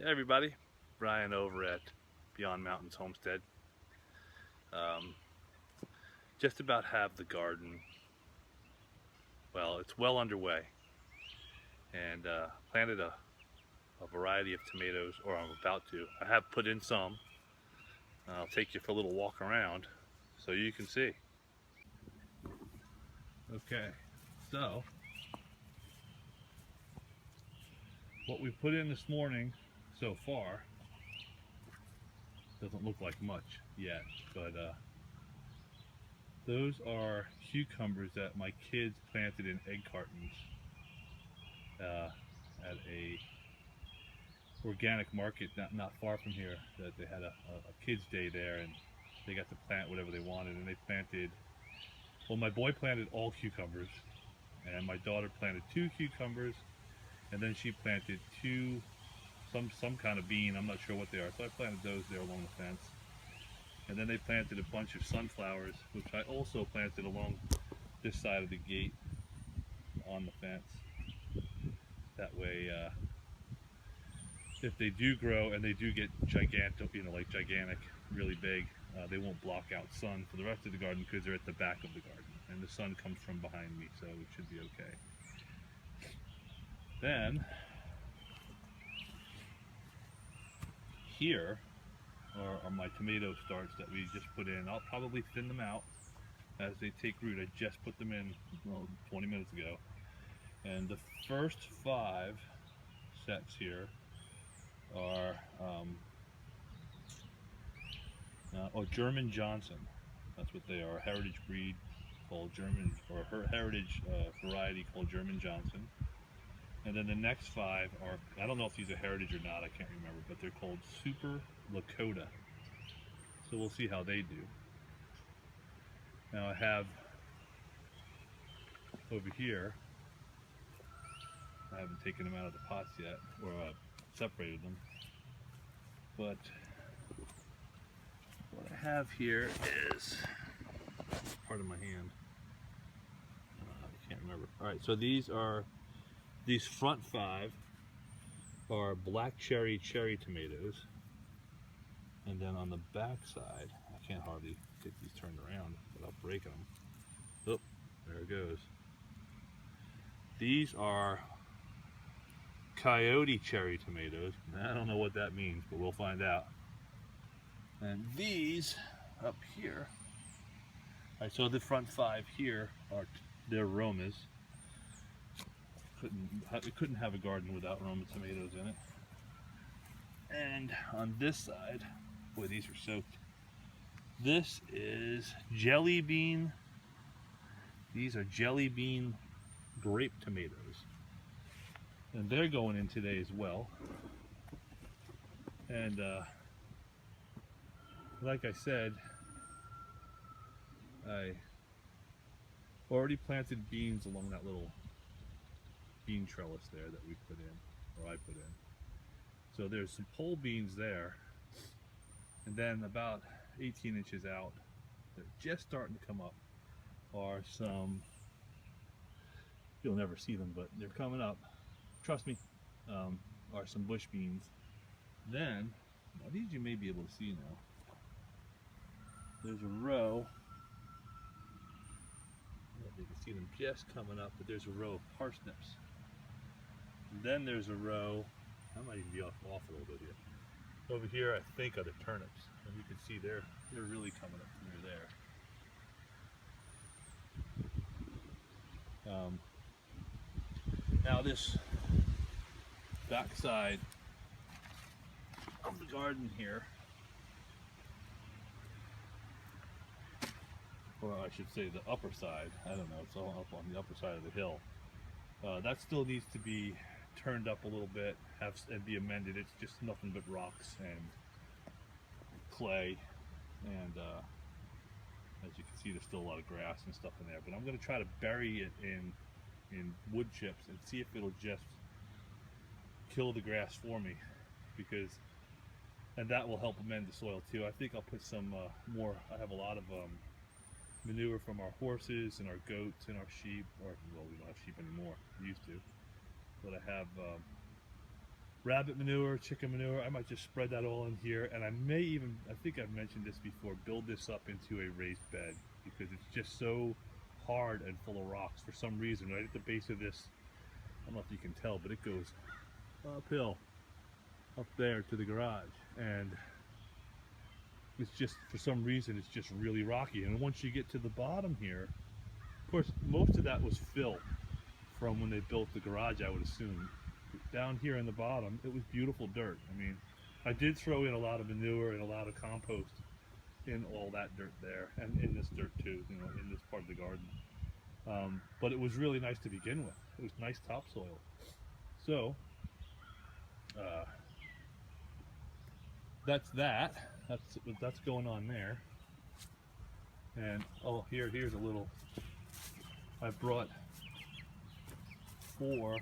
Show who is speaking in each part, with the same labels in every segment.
Speaker 1: Hey everybody, Brian over at Beyond Mountains Homestead. Um, just about have the garden, well, it's well underway, and planted a variety of tomatoes, or I'm about to. I have put in some. I'll take you for a little walk around so you can see. Okay, so what we put in this morning so far doesn't look like much yet, but those are cucumbers that my kids planted in egg cartons at a organic market not far from here. That they had a kids day there, and they got to plant whatever they wanted, and they planted, well, my boy planted all cucumbers, and my daughter planted 2 cucumbers, and then she planted some kind of bean. I'm not sure what they are, so I planted those there along the fence. And then they planted a bunch of sunflowers, which I also planted along this side of the gate on the fence. That way, if they do grow and they do get gigantic, gigantic, really big, they won't block out sun for the rest of the garden because they're at the back of the garden, and the sun comes from behind me, so it should be okay. Then, here are my tomato starts that we just put in. I'll probably thin them out as they take root. I just put them in 20 minutes ago. And the first 5 sets here are German Johnson. That's what they are, a heritage breed called German, or her heritage variety called German Johnson. And then the next 5 are, I don't know if these are heritage or not, I can't remember, but they're called Super Lakota. So we'll see how they do. Now I have over here, I haven't taken them out of the pots yet, or separated them, but what I have here is, part of my hand, I can't remember. Alright, so these front 5 are black cherry tomatoes, and then on the back side, I can't hardly get these turned around without breaking them. Oh, there it goes. These are coyote cherry tomatoes. I don't know what that means, but we'll find out. And these up here, alright, so the front 5 here are their Romas. Couldn't have a garden without Roma tomatoes in it. And on this side, boy, these are soaked. This is jelly bean. These are jelly bean grape tomatoes, and they're going in today as well. And like I said, I already planted beans along that little bean trellis there that we put in, or I put in. So there's some pole beans there, and then about 18 inches out, they're just starting to come up, are some, you'll never see them, but they're coming up, trust me, are some bush beans. Then, now these you may be able to see now. There's a row, I don't know if you can see them just coming up, but there's a row of parsnips. And then there's a row, I might even be off a little bit here. Over here, I think, are the turnips, and you can see they're really coming up through there. Now this backside of the garden here, or I should say the upper side, I don't know, it's all up on the upper side of the hill. That still needs to be turned up a little bit, and be amended. It's just nothing but rocks and clay, and as you can see, there's still a lot of grass and stuff in there. But I'm going to try to bury it in wood chips and see if it'll just kill the grass for me, and that will help amend the soil too. I think I'll put some more. I have a lot of manure from our horses and our goats and our sheep, or well, we don't have sheep anymore, we used to, but I have rabbit manure, chicken manure. I might just spread that all in here, and I may even, I think I've mentioned this before, build this up into a raised bed because it's just so hard and full of rocks for some reason. Right at the base of this, I don't know if you can tell, but it goes uphill up there to the garage, and it's just, for some reason, it's just really rocky. And once you get to the bottom here, of course, most of that was fill from when they built the garage, I would assume. Down here in the bottom, it was beautiful dirt. I mean, I did throw in a lot of manure and a lot of compost in all that dirt there, and in this dirt too, you know, in this part of the garden. But it was really nice to begin with. It was nice topsoil. So, that's that. That's going on there. And oh, here's a little. I brought four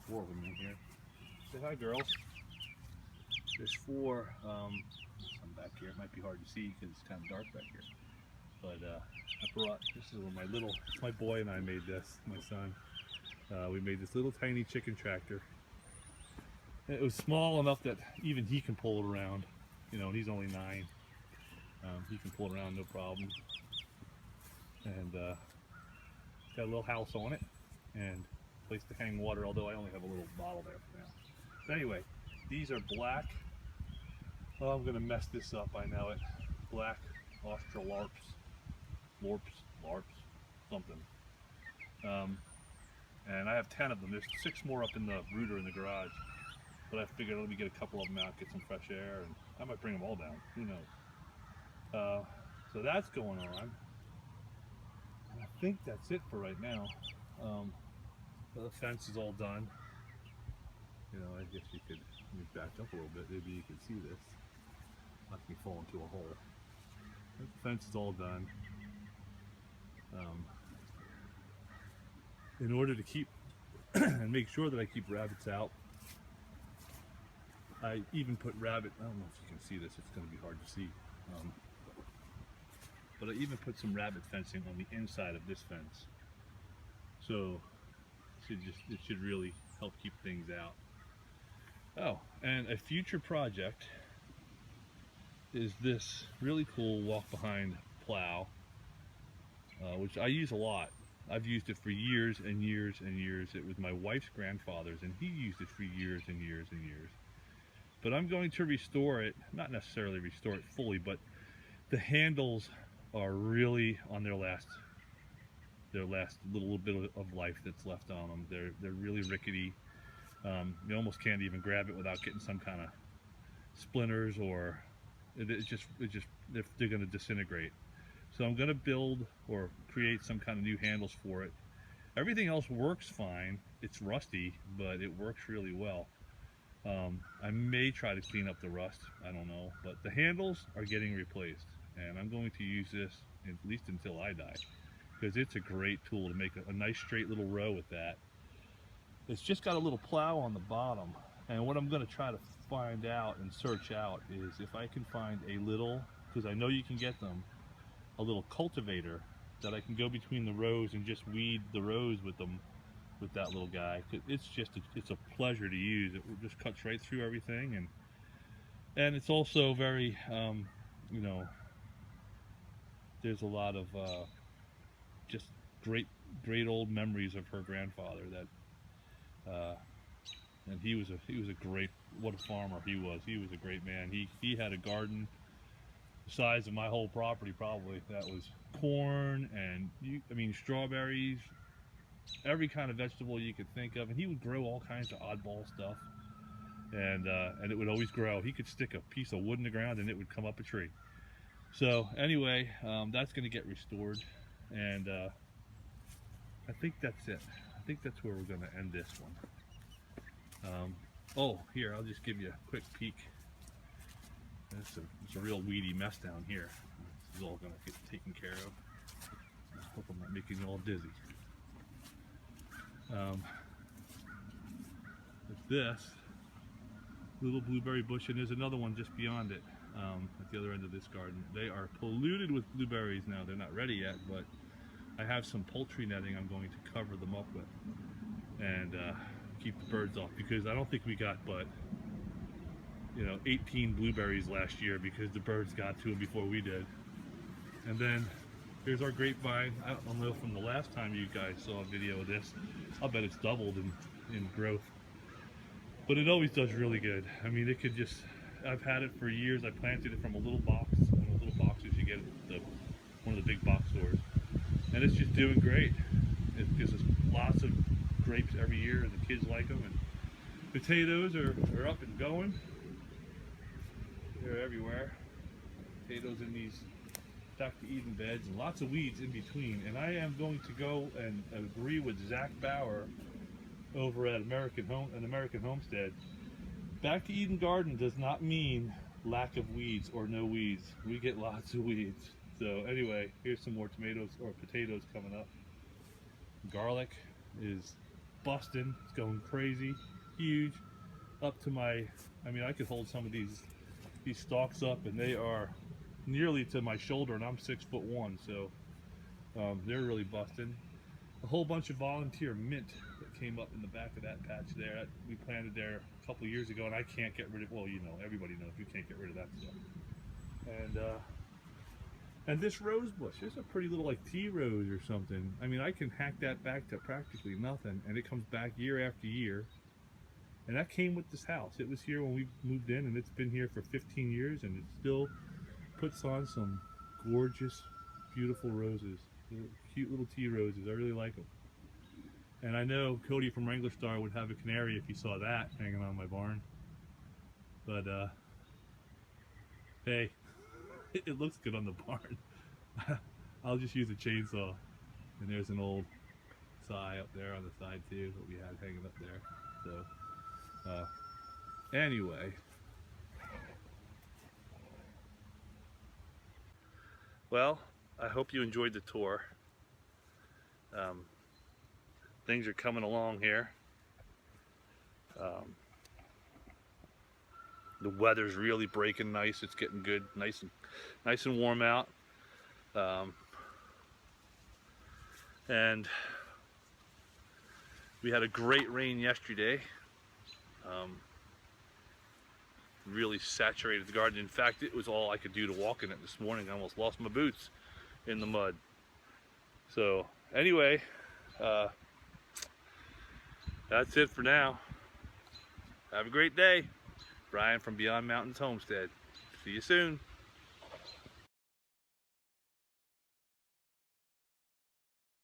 Speaker 1: of them in here. Say hi, girls. There's four. Some back here. It might be hard to see because it's kind of dark back here. But I brought. This is my little. My boy and I made this. My son. We made this little tiny chicken tractor. And it was small enough that even he can pull it around. You know, and he's only 9. He can pull it around no problem. And it's got a little house on it and place to hang water, although I only have a little bottle there for now. But anyway, these are black. Oh, I'm going to mess this up, I know it. Black Australarps. Larps, something. And I have 10 of them. There's 6 more up in the rooter in the garage. But I figured let me get a couple of them out, get some fresh air, and I might bring them all down. Who knows? So that's going on. And I think that's it for right now. The fence is all done. You know, I guess you could let me back up a little bit. Maybe you can see this. Let me fall into a hole. The fence is all done. In order to keep and make sure that I keep rabbits out, I even put rabbit, I don't know if you can see this, it's going to be hard to see, but I even put some rabbit fencing on the inside of this fence. So it should really help keep things out. Oh, and a future project is this really cool walk behind plow, which I use a lot. I've used it for years and years and years. It was my wife's grandfather's, and he used it for years and years and years. But I'm going to restore it, not necessarily restore it fully, but the handles are really on their last little bit of life that's left on them. They're really rickety. You almost can't even grab it without getting some kind of splinters, or they're going to disintegrate. So I'm going to build or create some kind of new handles for it. Everything else works fine. It's rusty, but it works really well. I may try to clean up the rust, I don't know, but the handles are getting replaced, and I'm going to use this at least until I die, because it's a great tool to make a nice straight little row with that. It's just got a little plow on the bottom, and what I'm going to try to find out and search out is if I can find a little, because I know you can get them, a little cultivator that I can go between the rows and just weed the rows with them, with that little guy. It's a pleasure to use. It just cuts right through everything, and it's also very you know, there's a lot of just great old memories of her grandfather that and he was a great, what a farmer he was. He was a great man. He had a garden the size of my whole property probably, that was corn and strawberries, every kind of vegetable you could think of, and he would grow all kinds of oddball stuff, and it would always grow. He could stick a piece of wood in the ground and it would come up a tree. So anyway, that's going to get restored, and I think that's it. I think that's where we're going to end this one. Oh, here, I'll just give you a quick peek. It's a real weedy mess down here. This is all going to get taken care of. I hope I'm not making you all dizzy. With this little blueberry bush, and there's another one just beyond it at the other end of this garden. They are polluted with blueberries now. They're not ready yet, but I have some poultry netting I'm going to cover them up with, and keep the birds off, because I don't think we got but 18 blueberries last year because the birds got to them before we did. And then here's our grapevine. I don't know from the last time you guys saw a video of this, I'll bet it's doubled in growth. But it always does really good. I mean, it could just, I've had it for years. I planted it from a little box, one of the little boxes you get at one of the big box stores. And it's just doing great. It gives us lots of grapes every year, and the kids like them. And potatoes are up and going. They're everywhere. Potatoes in these back to Eden beds, and lots of weeds in between. And I am going to go and agree with Zach Bauer over at American Homestead. Back to Eden garden does not mean lack of weeds or no weeds. We get lots of weeds. So anyway, here's some more tomatoes or potatoes coming up. Garlic is busting. It's going crazy, huge. Up to my, I mean, I could hold some of these stalks up, and they are nearly to my shoulder, and I'm 6'1", so they're really busting. A whole bunch of volunteer mint that came up in the back of that patch there. That we planted there a couple years ago, and I can't get rid of. Well, everybody knows you can't get rid of that stuff. And this rose bush, there's a pretty little like tea rose or something. I mean, I can hack that back to practically nothing, and it comes back year after year. And that came with this house. It was here when we moved in, and it's been here for 15 years, and it still puts on some gorgeous, beautiful roses. Cute little tea roses. I really like them. And I know Cody from Wrangler Star would have a canary if he saw that hanging on my barn. But, hey, it looks good on the barn. I'll just use a chainsaw. And there's an old sigh up there on the side too that we had hanging up there. So, anyway, well, I hope you enjoyed the tour. Things are coming along here. The weather's really breaking nice. It's getting good, nice and warm out. And we had a great rain yesterday. Really saturated the garden. In fact, it was all I could do to walk in it this morning. I almost lost my boots in the mud. So anyway, that's it for now. Have a great day. Brian from Beyond Mountains Homestead. See you soon.